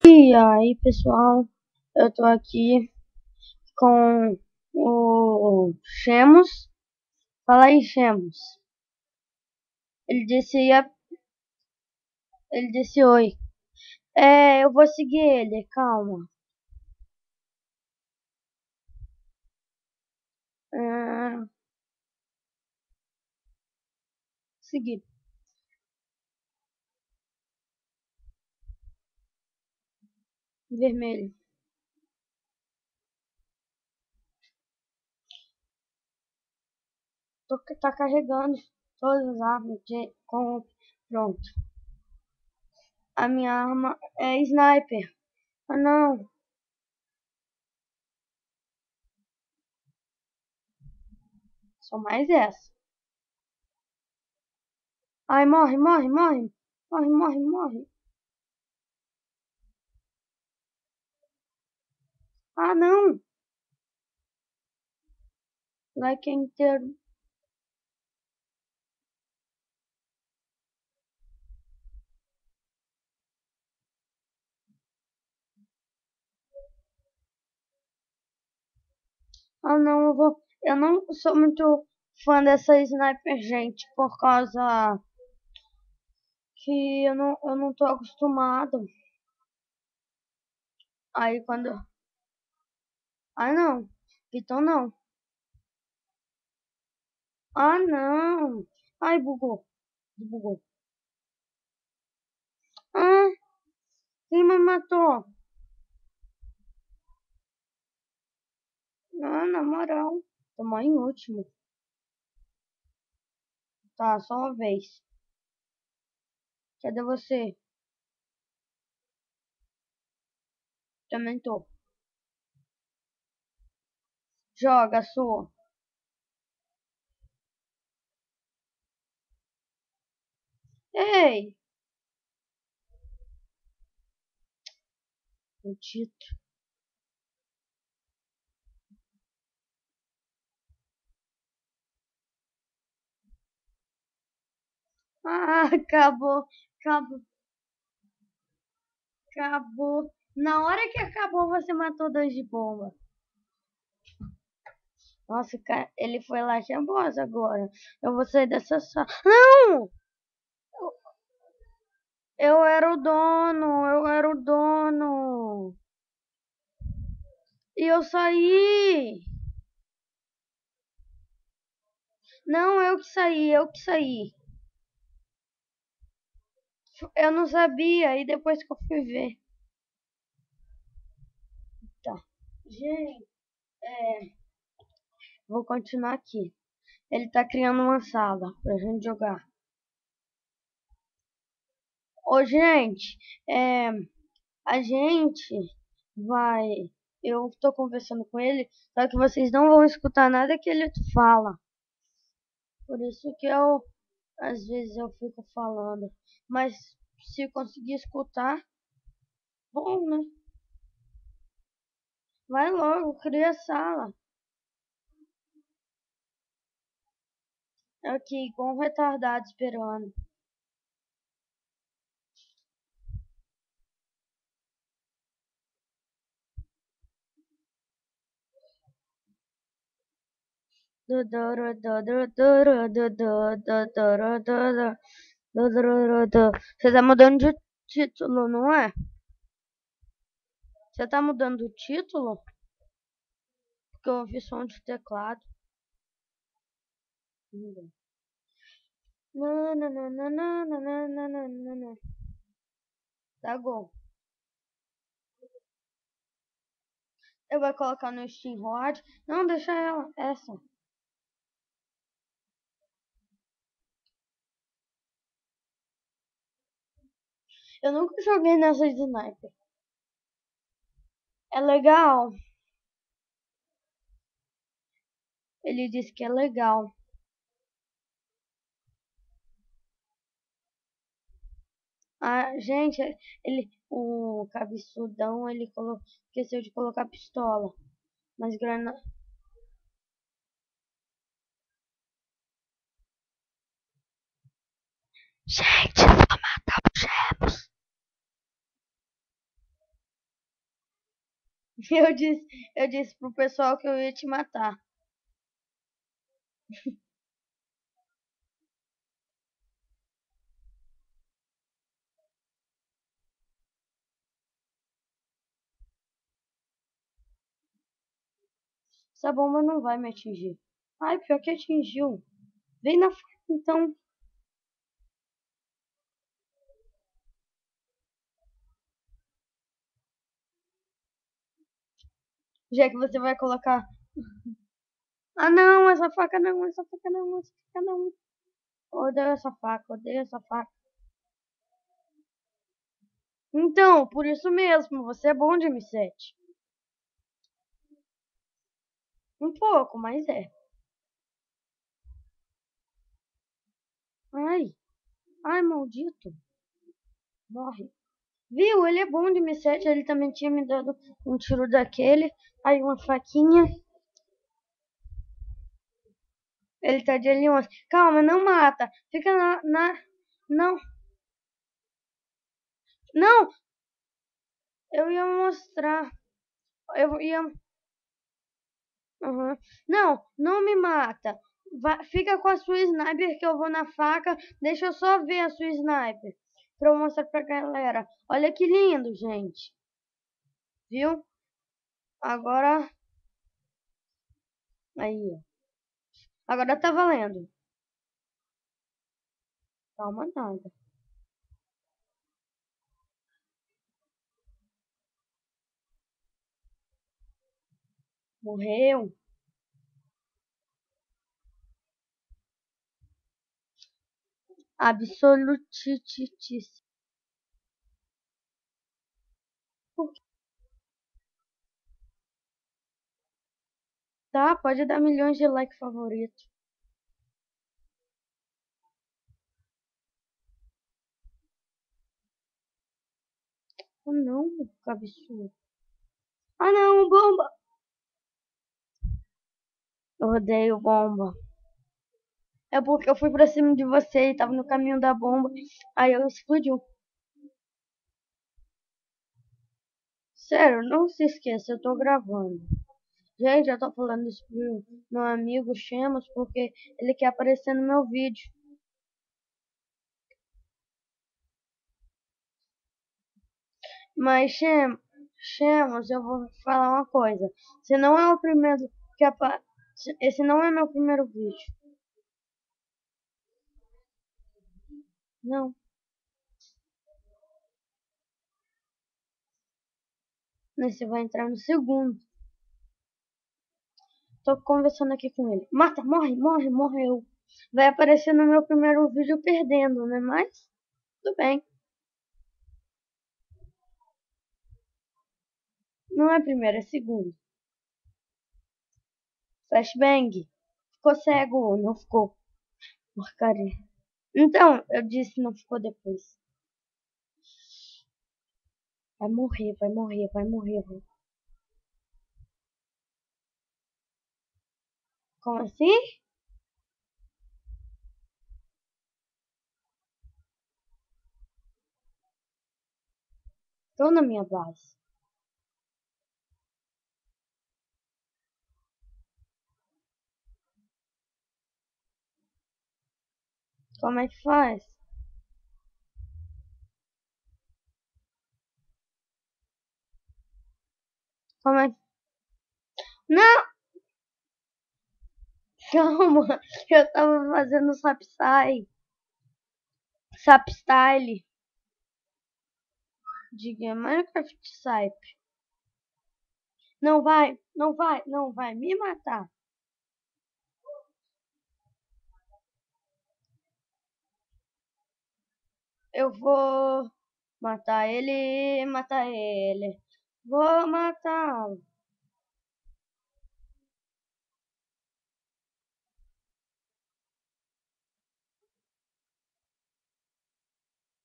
E aí, pessoal, eu tô aqui com o Chemos. Fala aí, Chemos. Ele disse, ele disse oi. Eu vou seguir ele, calma. É, seguir. Vermelho. Tá carregando todas as armas pronto. A minha arma é sniper. Ah, não. Só mais essa. Ai, morre, morre, morre. Morre, morre, morre. Ah, não. Like é inteiro. Ah, não, eu não sou muito fã dessa sniper, gente, por causa que eu não tô acostumado. Aí quando. Ah, não. Então não. Ah, não. Ai, bugou. Bugou. Ah, quem me matou? Ah, na moral. Tomou em último. Tá, só uma vez. Cadê você? Também tô. Joga a sua. Ei! Maldito. Ah, acabou. Acabou. Acabou. Na hora que acabou, você matou dois de bomba. Nossa, cara, ele foi lá que é boss agora. Eu vou sair dessa sala. Não! Eu era o dono, eu era o dono. E eu saí. Não, eu que saí, eu que saí. Eu não sabia, e depois que eu fui ver. Tá. Gente, vou continuar aqui. Ele tá criando uma sala pra gente jogar. Ô, gente, a gente vai. Eu tô conversando com ele, só que vocês não vão escutar nada que ele fala. Por isso que às vezes eu fico falando. Mas se conseguir escutar, bom, né? Vai logo, cria a sala. Aqui, igual um retardado esperando. Você tá mudando de título, não é? Você tá mudando o título? Porque eu ouvi som de teclado. Nananana. Tá bom. Eu vou colocar no Steam Hot. Não, deixa ela. Essa. Eu nunca joguei nessa de sniper. É legal. Ele disse que é legal. Ah, gente, o cabeçudão, esqueceu de colocar pistola. Mas grana. Gente, vou matar o Gemos. Eu disse pro pessoal que eu ia te matar. Essa bomba não vai me atingir. Ai, pior que atingiu. Vem na faca, então. Já que você vai colocar. Ah, não, essa faca não, essa faca não, essa faca não. Odeio essa faca, odeio essa faca. Então, por isso mesmo, você é bom de M7. Um pouco, mas é. Ai, ai, maldito. Morre. Viu? Ele é bom de M7, ele também tinha me dado um tiro daquele. Aí uma faquinha. Ele tá de L11. Calma, não mata. Fica Não, não! Eu ia mostrar. Eu ia. Uhum. Não, não me mata. Fica com a sua sniper que eu vou na faca. Deixa eu só ver a sua sniper. Pra eu mostrar pra galera. Olha que lindo, gente. Viu? Agora. Aí, ó. Agora tá valendo. Calma nada. Morreu. Absolutitíssimo. Tá, pode dar milhões de like favorito. Ah, não, que absurdo. Ah, não, bomba. Eu odeio bomba. É porque eu fui pra cima de você e tava no caminho da bomba. Aí eu explodiu. Sério, não se esqueça, eu tô gravando. Gente, eu tô falando isso pro meu amigo Chemos porque ele quer aparecer no meu vídeo. Mas, Chemos, eu vou falar uma coisa. Você não é o primeiro que apa... Esse não é meu primeiro vídeo. Não. Você vai entrar no segundo. Tô conversando aqui com ele. Mata, morre, morre, morreu. Vai aparecer no meu primeiro vídeo perdendo, né? Mas, tudo bem. Não é primeiro, é segundo. Flashbang. Ficou cego, não ficou. Porcaria. Então, eu disse não ficou depois. Vai morrer, vai morrer, vai morrer. Como assim? Tô na minha base. Como é que faz? Como é que... Não! Calma! Eu tava fazendo Sapsai. Sapstyle. Diga Minecraft Sap. Não vai, não vai, não vai me matar. Eu vou matar ele, matar ele. Vou matá-lo. O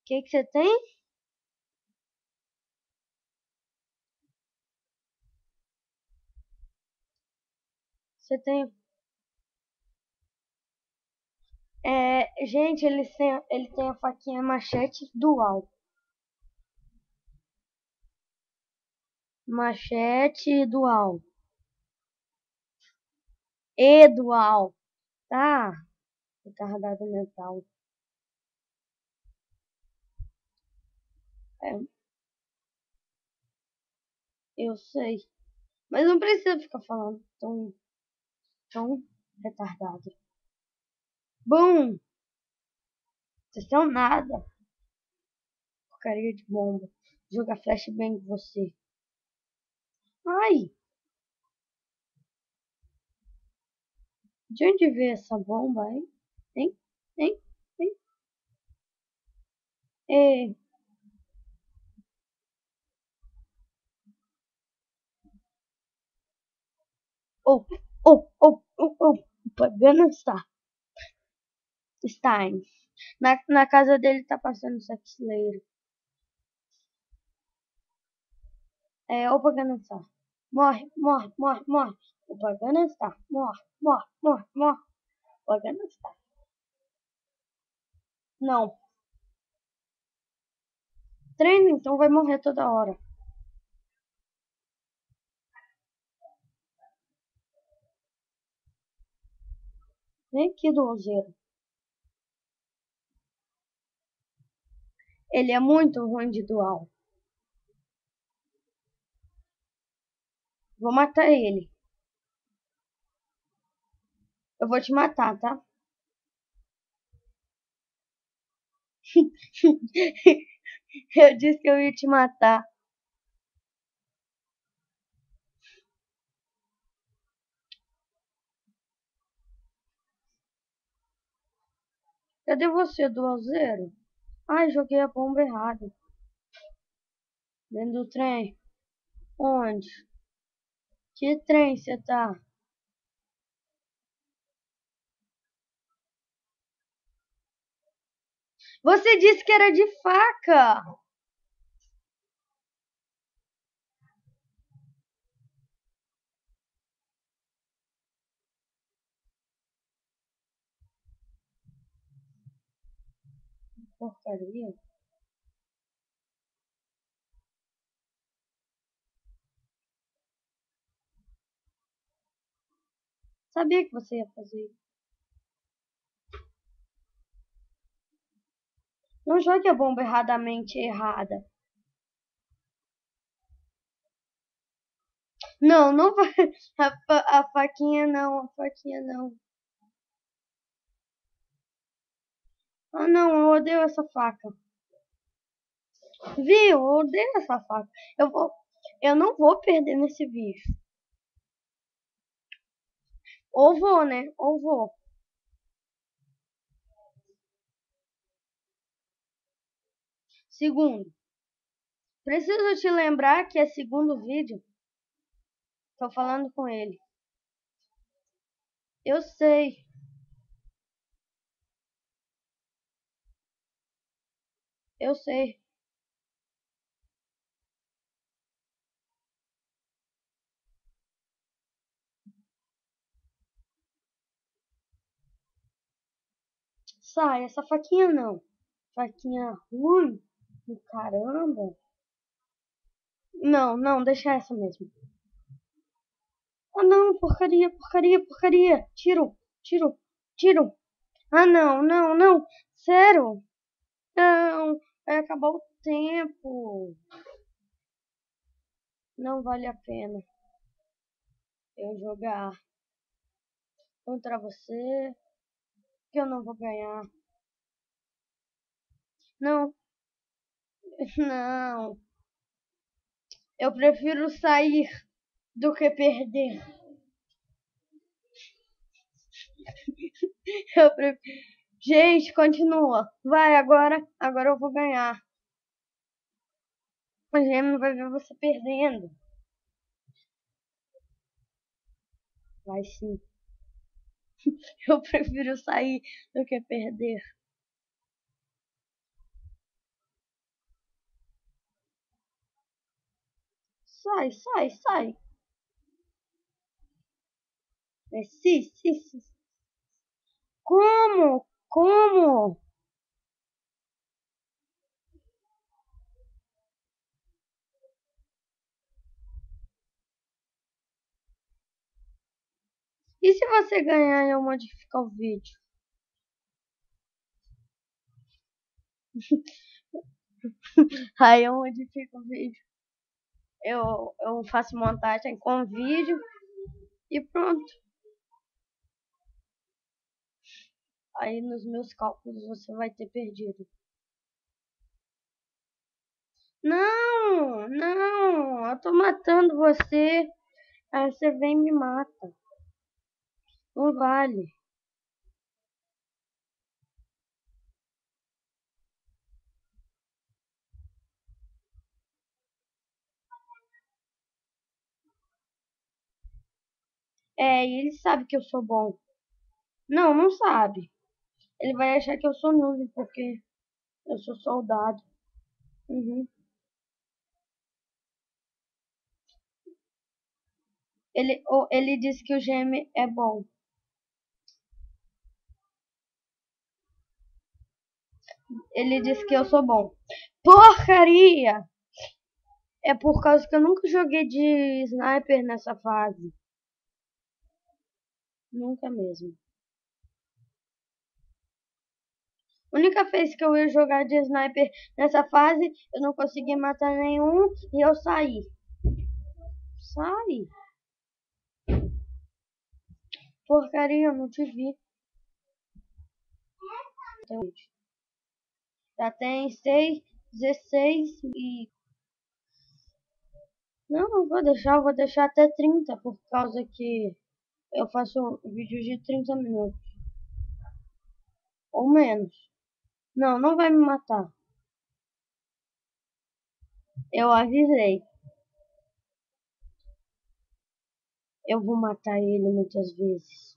que você tem? Você tem. Gente, ele tem a faquinha machete dual. Machete dual. E dual. Tá. Retardado mental. É, eu sei. Mas não precisa ficar falando tão retardado. Bom, vocês são nada. Porcaria de bomba. Joga flashbang em você. Ai! De onde veio essa bomba, hein? Hein? Hein? Hein? É. Oh, oh, oh, oh, oh. Pagando Stein. Na casa dele tá passando Sexleiro. É, o Pagano está. Morre, morre, morre, morre. O Pagano está. Morre, morre, morre, morre. O Pagano está. Não. Treino, então vai morrer toda hora. Vem aqui do Ozeiro. Ele é muito ruim de dual. Vou matar ele. Eu vou te matar, tá? Eu disse que eu ia te matar. Cadê você, dualzeiro? Ai, joguei a bomba errada. Dentro do trem. Onde? Que trem você tá? Você disse que era de faca. Porcaria. Sabia que você ia fazer isso. Não jogue a bomba erradamente errada. Não, não vai. A faquinha não, a faquinha não. Ah, não, eu odeio essa faca. Viu? Eu odeio essa faca. Eu não vou perder nesse bicho. Ou vou, né? Ou vou. Segundo, preciso te lembrar que é segundo vídeo. Tô falando com ele. Eu sei. Eu sei. Sai, essa faquinha não. Faquinha ruim. Caramba. Não, não, deixa essa mesmo. Ah, não, porcaria, porcaria, porcaria. Tiro, tiro, tiro. Ah, não, não, não. Sério? Não, vai acabar o tempo. Não vale a pena eu jogar contra você, que eu não vou ganhar. Não, não. Eu prefiro sair do que perder. Eu prefiro... Gente, continua. Vai, agora eu vou ganhar. A Gêmeo vai ver você perdendo. Vai sim. Eu prefiro sair do que perder. Sai, sai, sai. É, sim, sim, sim. Como? Como? E se você ganhar e eu modificar o vídeo? Aí eu modifico o vídeo. Eu faço montagem com vídeo e pronto. Aí nos meus cálculos você vai ter perdido. Não, não, eu tô matando você. Aí você vem e me mata. Não vale. É, e ele sabe que eu sou bom. Não, não sabe. Ele vai achar que eu sou noob porque eu sou soldado. Uhum. Ele disse que o GM é bom. Ele disse que eu sou bom. Porcaria! É por causa que eu nunca joguei de sniper nessa fase. Nunca mesmo. A única vez que eu ia jogar de sniper nessa fase, eu não consegui matar nenhum e eu saí. Sai! Porcaria, eu não te vi. Já tem 6, 16 e... Não, eu vou deixar até 30 por causa que eu faço vídeos de 30 minutos. Ou menos. Não, não vai me matar. Eu avisei. Eu vou matar ele muitas vezes.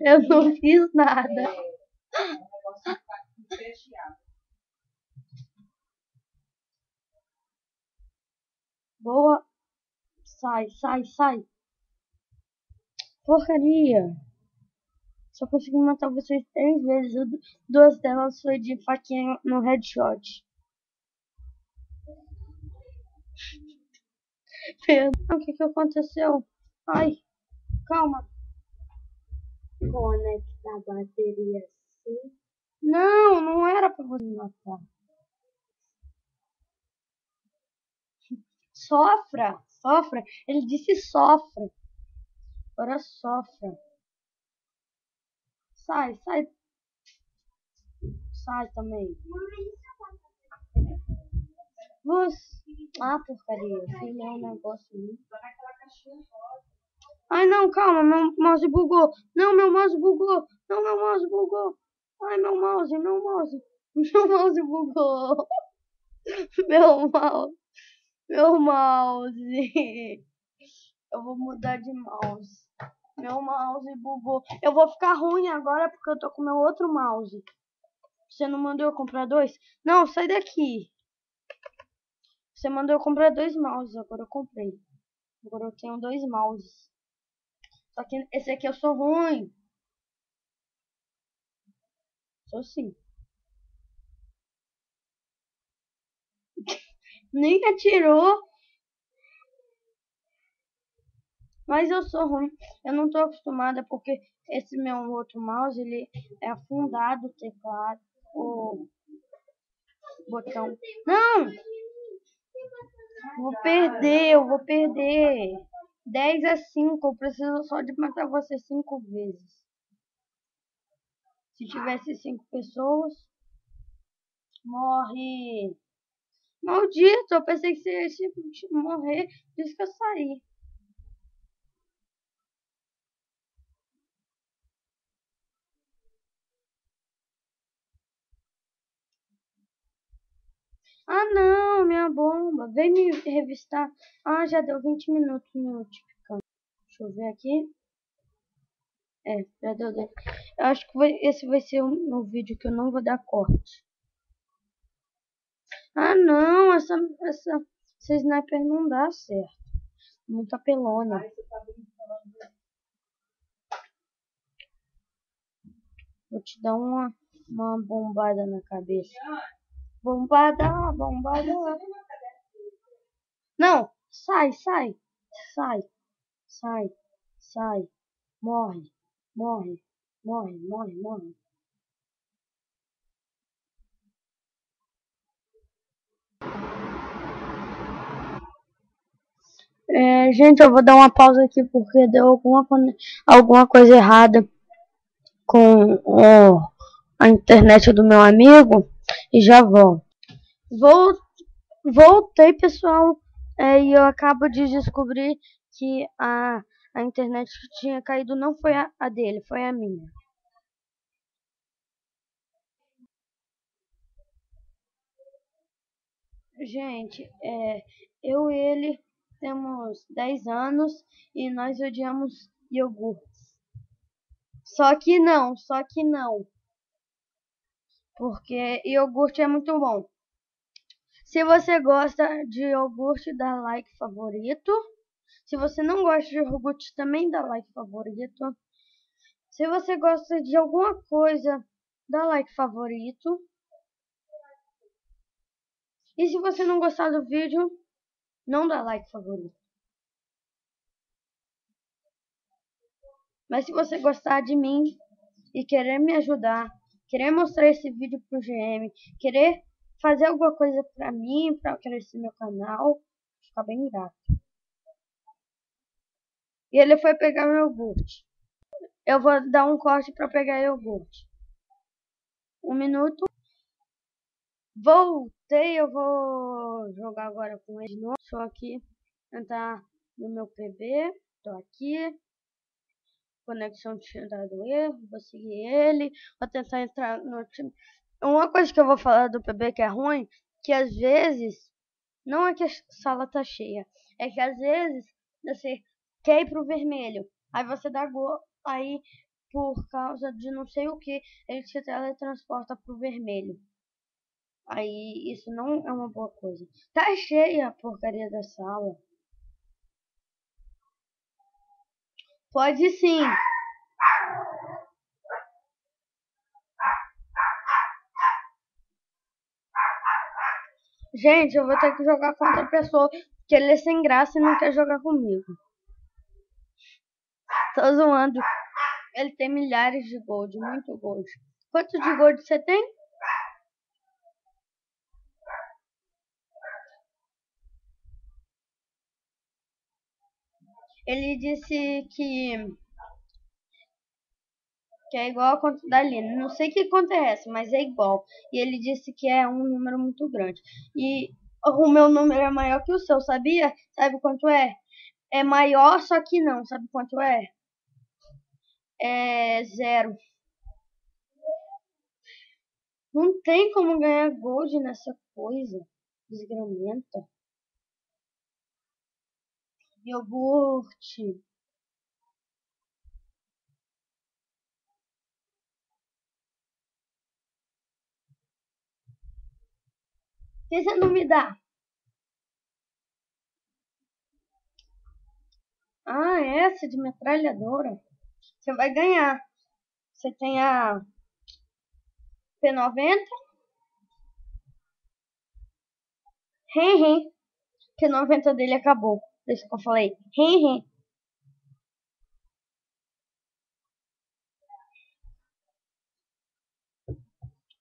Eu não fiz nada. Boa. Sai, sai, sai. Porcaria. Só consegui matar vocês 3 vezes. Duas delas foi de faquinha no headshot. Perdão, o que aconteceu? Ai, calma. Conecta a bateria sim. Não, não era pra você me matar. Sofra, sofra. Ele disse sofra. Agora sofra. Sai, sai. Sai também. Você. Ah, porcaria. Filho, é um negócio ali. Ai, não, calma. Meu mouse bugou. Não, meu mouse bugou. Não, meu mouse bugou. Ai, meu mouse, meu mouse. Meu mouse bugou. Meu mouse. Meu mouse. Eu vou mudar de mouse. Meu mouse bugou. Eu vou ficar ruim agora porque eu tô com meu outro mouse. Você não mandou eu comprar dois? Não, sai daqui. Você mandou eu comprar dois mouses, agora eu comprei. Agora eu tenho dois mouses. Só que esse aqui eu sou ruim. Sou sim. Nem atirou. Mas eu sou ruim. Eu não tô acostumada porque esse meu outro mouse, ele é afundado o teclado, o botão. Não! Vou perder, eu vou perder. 10-5, eu preciso só de matar você 5 vezes. Se tivesse 5 pessoas, morre. Maldito, eu pensei que você ia simplesmente morrer, por isso que eu saí. Ah não, minha bomba. Vem me revistar. Ah, já deu 20 minutos no notificando. Deixa eu ver aqui. Já deu 10. Eu acho que esse vai ser um vídeo que eu não vou dar corte. Ah, não, essa sniper não dá certo. Muito apelona. Vou te dar uma bombada na cabeça. Bombada, bombada. Não, sai, sai, sai, sai, sai. Morre, morre, morre, morre, morre. Gente, eu vou dar uma pausa aqui porque deu alguma coisa errada com a internet do meu amigo e já volto. Voltei, pessoal, e eu acabo de descobrir que a internet que tinha caído não foi a dele, foi a minha. Gente, eu e ele temos 10 anos e nós odiamos iogurtes. Só que não, porque iogurte é muito bom. Se você gosta de iogurte, dá like favorito. Se você não gosta de iogurte, também dá like favorito. Se você gosta de alguma coisa, dá like favorito. E se você não gostar do vídeo, não dá like favorito. Mas se você gostar de mim e querer me ajudar, querer mostrar esse vídeo pro GM, querer fazer alguma coisa pra mim, pra crescer meu canal, fica bem grato. E ele foi pegar meu iogurte. Eu vou dar um corte pra pegar iogurte. 1 minuto. Voltei, eu vou jogar agora com ele de novo. Deixa eu aqui entrar no meu PB. Tô aqui. Conexão tinha dado erro. Vou seguir ele. Vou tentar entrar no time. Uma coisa que eu vou falar do PB que é ruim, que às vezes, não é que a sala tá cheia, é que às vezes você quer ir pro vermelho. Aí você dá gol, aí por causa de não sei o que, ele te teletransporta pro vermelho. Aí isso não é uma boa coisa. Tá cheia a porcaria da sala. Pode sim. Gente, eu vou ter que jogar com outra pessoa, que ele é sem graça e não quer jogar comigo. Tô zoando. Ele tem milhares de gold, muito gold. Quanto de gold você tem? Ele disse que é igual a conta da Lina. Não sei que conta é essa, mas é igual. E ele disse que é um número muito grande. E o meu número é maior que o seu, sabia? Sabe quanto é? É maior, só que não. Sabe quanto é? É 0. Não tem como ganhar gold nessa coisa. Desgramenta. Iogurte. Por que você não me dá? Ah, essa de metralhadora. Você vai ganhar. Você tem a P90. Ren. P90 dele acabou. Por isso que eu falei. Ren.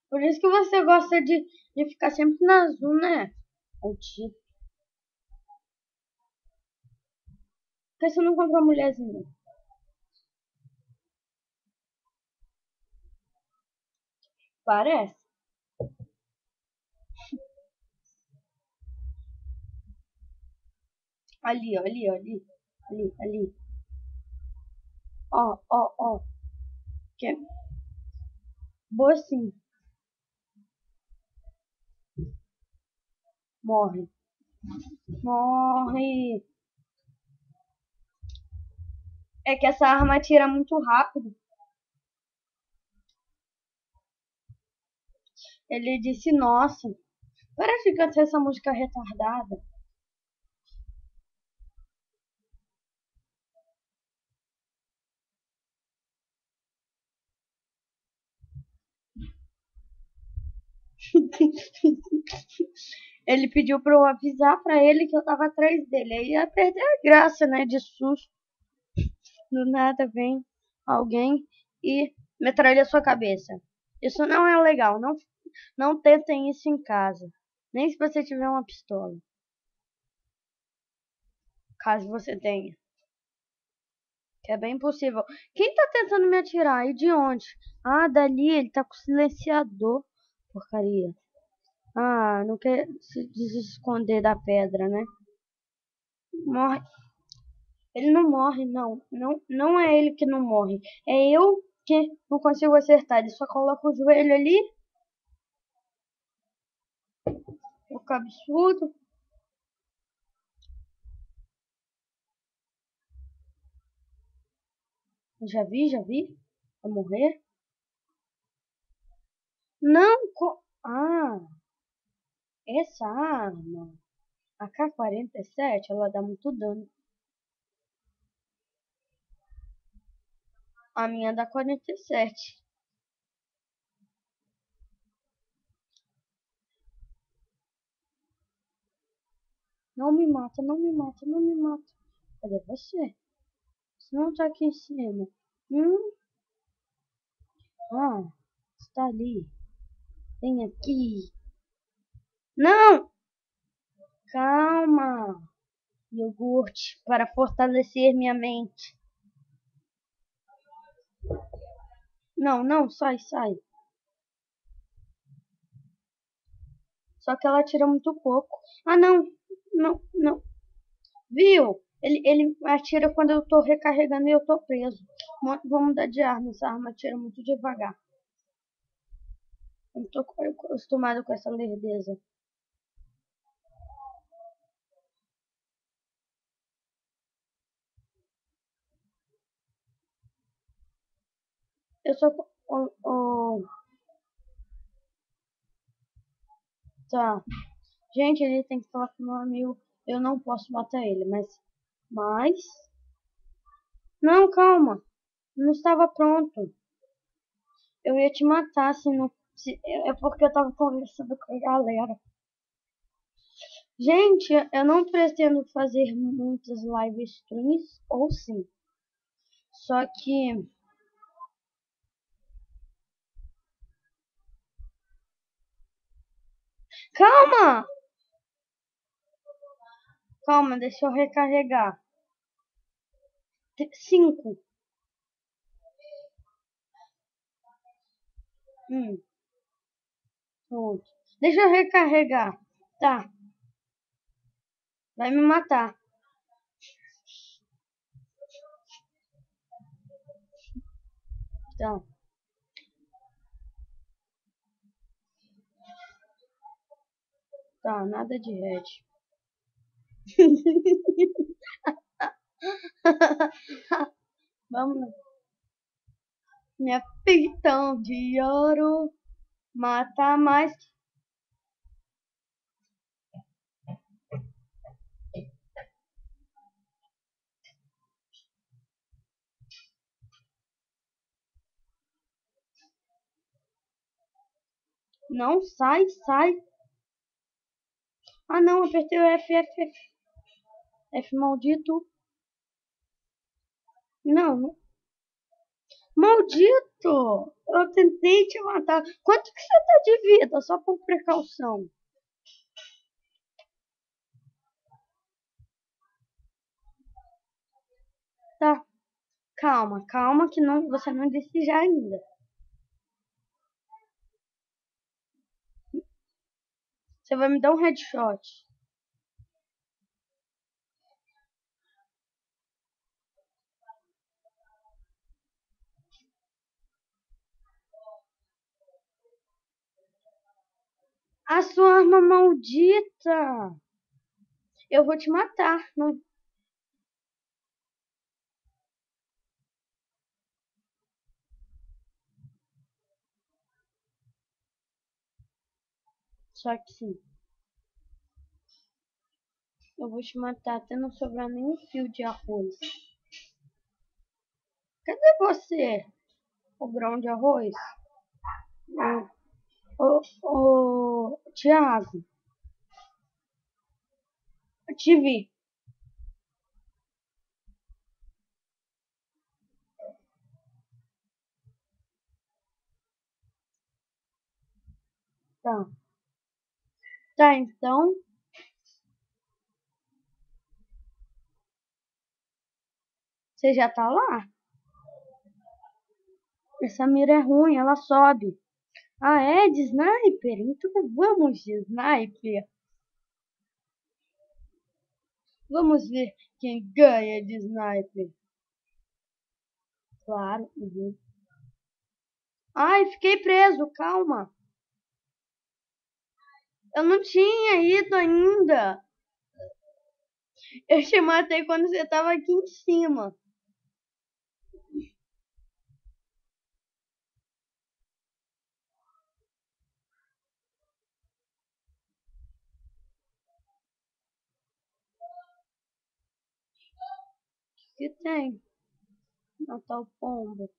Por isso que você gosta de ficar sempre na azul, né? Por que você não comprou mulherzinha? Parece. Ali, ó, ali, ó, ali. Ali. Ó. Que é boa sim. Morre. Morre. É que essa arma atira muito rápido. Ele disse, nossa, para de cantar essa música retardada. Ele pediu pra eu avisar pra ele que eu tava atrás dele. Aí ia perder a graça, né? De susto. Do nada vem alguém e metralha sua cabeça. Isso não é legal. Não, não tentem isso em casa. Nem se você tiver uma pistola. Caso você tenha. Que é bem possível. Quem tá tentando me atirar? E de onde? Ah, dali ele tá com silenciador. Porcaria. Ah, não quer se esconder da pedra, né? Morre. Ele não morre, não. Não é ele que não morre. É eu que não consigo acertar. Ele só coloca o joelho ali. O absurdo. Já vi, já vi. Vai morrer? Não. Ah, essa arma. A K-47, ela dá muito dano. A minha dá 47. Não me mata, não me mata, não me mata. Cadê você? Você não tá aqui em cima. Hum? Ah, está ali. Vem aqui. Não! Calma. Iogurte para fortalecer minha mente. Não, não, sai, sai. Só que ela tira muito pouco. Ah, não, não, não. Viu? Ele atira quando eu tô recarregando e eu tô preso. Vou mudar de arma. Essa arma atira muito devagar. Eu não tô acostumado com essa lerdeza. Eu só. Tá. Gente, ele tem que falar com meu amigo. Eu não posso matar ele, mas. Não, calma. Não estava pronto. Eu ia te matar se não. É porque eu tava conversando com a galera. Gente, eu não pretendo fazer muitas live streams, ou sim. Só que. Calma! Calma, deixa eu recarregar. 5. Pronto. Deixa eu recarregar. Tá, vai me matar. Tá, tá, nada de red. Vamos. Minha pitão de ouro mata mais. Não, sai, sai. Ah, não, apertei o F, F, F. F maldito. Não, maldito. Eu tentei te matar. Quanto que você tá de vida? Só por precaução. Tá, calma, calma que não, você não disse já ainda. Você vai me dar um headshot. A sua arma maldita. Eu vou te matar. Não. Só que sim. Eu vou te matar até não sobrar nenhum fio de arroz. Cadê você? O grão de arroz? Ô, Thiago, eu te vi. Tá. Tá, então. Você já tá lá? Essa mira é ruim, ela sobe. Ah, é de sniper? Então vamos de sniper. Vamos ver quem ganha de sniper. Claro. Uhum. Ai, fiquei preso, calma. Eu não tinha ido ainda. Eu te matei quando você tava aqui em cima. O que tem? Matar o pombo.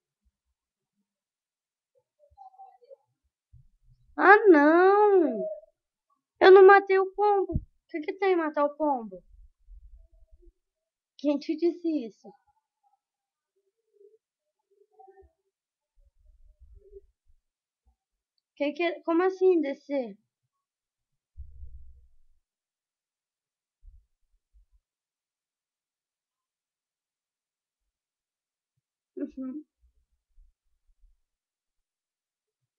Ah, não! Eu não matei o pombo. O que tem matar o pombo? Quem te disse isso? Como assim descer? Uhum.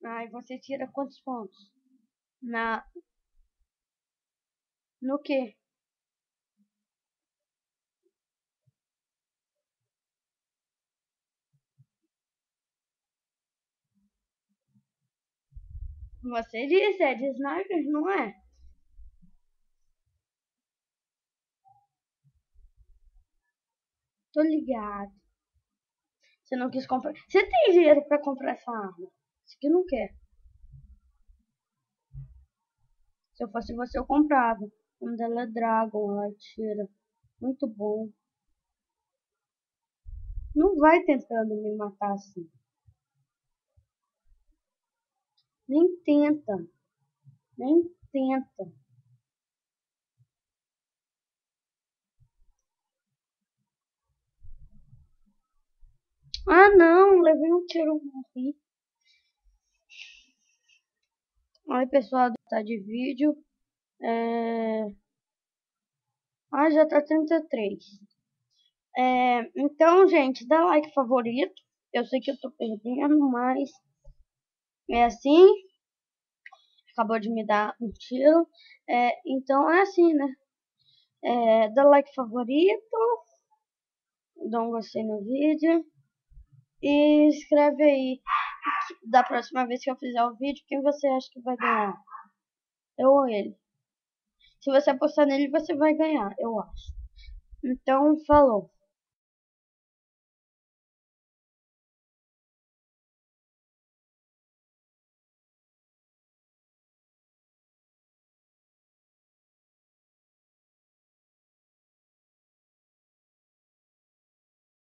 Ai, você tira quantos pontos? Na... No quê? Você disse, é de sniper, não é? Tô ligado. Você não quis comprar. Você tem dinheiro pra comprar essa arma? Isso aqui não quer. Se eu fosse você, eu comprava. O nome dela é Dragon, ela tira. Muito bom. Não vai tentando me matar assim. Nem tenta. Nem tenta. Ah, não. Levei um tiro, morri. Aí, pessoal, tá de vídeo. Ah, já tá 33. Então, gente, dá like favorito. Eu sei que eu tô perdendo, mas é assim. Acabou de me dar um tiro. Então é assim, né? Dá like favorito, dá um gostei no vídeo e escreve aí da próxima vez que eu fizer o vídeo quem você acha que vai ganhar. Eu ou ele. Se você apostar nele, você vai ganhar, eu acho. Então, falou.